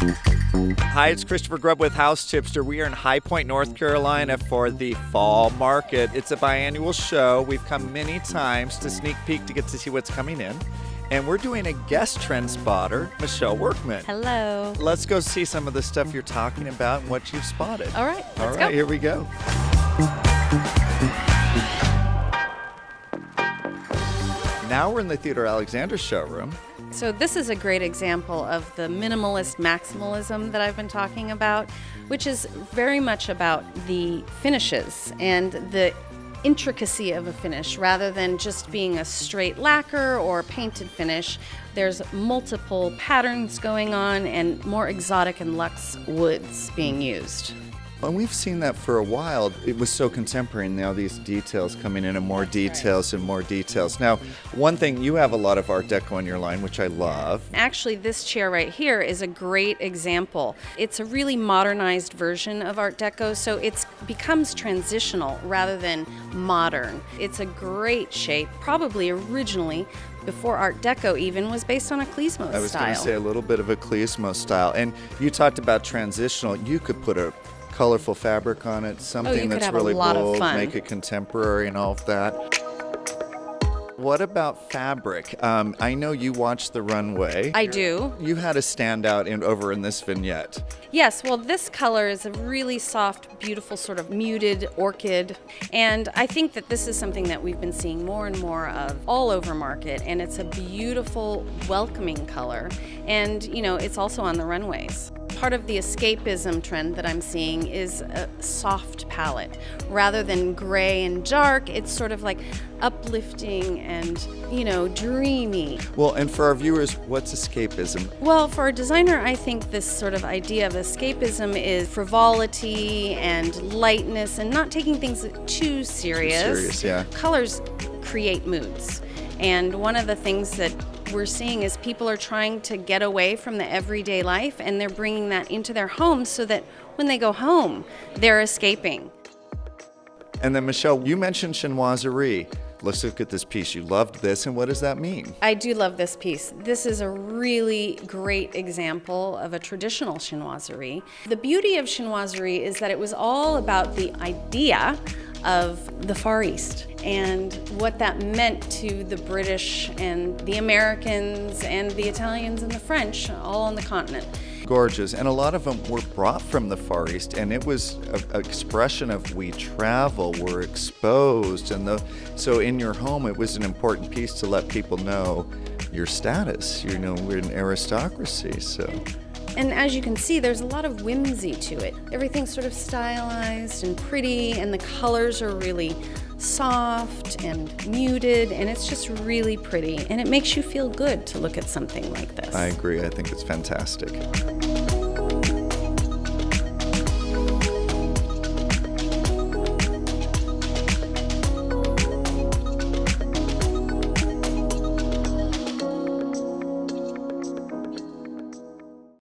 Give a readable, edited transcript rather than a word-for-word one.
Hi, it's Christopher Grubb with House Tipster. We are in High Point, North Carolina for the Fall Market. It's a biannual show. We've come many times to sneak peek to get to see what's coming in. And we're doing a guest trend spotter, Michelle Workman. Hello. Let's go see some of the stuff you're talking about and what you've spotted. All right, let's go. go. Here we go. Now we're in the Theodore Alexander showroom. So this is a great example of the minimalist maximalism that I've been talking about, which is very much about the finishes and the intricacy of a finish rather than just being a straight lacquer or painted finish. There's multiple patterns going on and more exotic and luxe woods being used. And we've seen that for a while. It was so contemporary, and now these details coming in and more details and more details. Now, one thing, you have a lot of Art Deco in your line, which I love. Actually, this chair right here is a great example. It's a really modernized version of Art Deco, so it becomes transitional rather than modern. It's a great shape, probably originally before Art Deco even was based on a klezmo style. I was going to say a little bit of a klezmo style. And you talked about transitional. You could put a colorful fabric on it, something that's really bold, make it contemporary and all of that. What about fabric? I know you watched the runway. I do. You had a standout over in this vignette. Yes, well, this color is a really soft, beautiful sort of muted orchid. And I think that this is something that we've been seeing more and more of all over market. And it's a beautiful, welcoming color. And, you know, it's also on the runways. Part of the escapism trend that I'm seeing is a soft palette. Rather than gray and dark, it's sort of like uplifting and, you know, dreamy. Well, and for our viewers, what's escapism? Well, for a designer, I think this sort of idea of escapism is frivolity and lightness and not taking things too serious. Too serious, yeah. Colors create moods. And one of the things that we're seeing is people are trying to get away from the everyday life, and they're bringing that into their homes so that when they go home, they're escaping. And then, Michelle, you mentioned chinoiserie. Let's look at this piece. You loved this, and what does that mean? I do love this piece. This is a really great example of a traditional chinoiserie. The beauty of chinoiserie is that it was all about the idea of the Far East and what that meant to the British and the Americans and the Italians and the French all on the continent. Gorgeous, and a lot of them were brought from the Far East, and it was an expression of we travel, we're exposed, and so in your home it was an important piece to let people know your status. You know, we're an aristocracy, so. And as you can see, there's a lot of whimsy to it. Everything's sort of stylized and pretty, and the colors are really soft and muted, and it's just really pretty. And it makes you feel good to look at something like this. I agree. I think it's fantastic.